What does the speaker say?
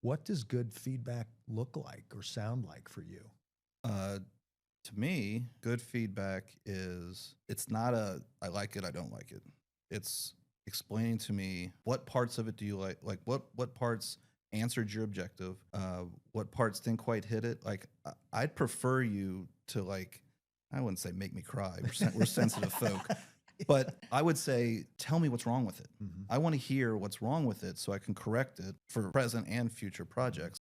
What does good feedback look like or sound like for you? Uh, to me, good feedback is it's not a I like it, I don't like it. It's explaining to me what parts of it do you like what parts answered your objective, what parts didn't quite hit it. Like I'd prefer you to like I wouldn't say make me cry. We're sensitive folk, but I would say tell me what's wrong with it. Mhm. I want to hear what's wrong with it so I can correct it for present and future projects.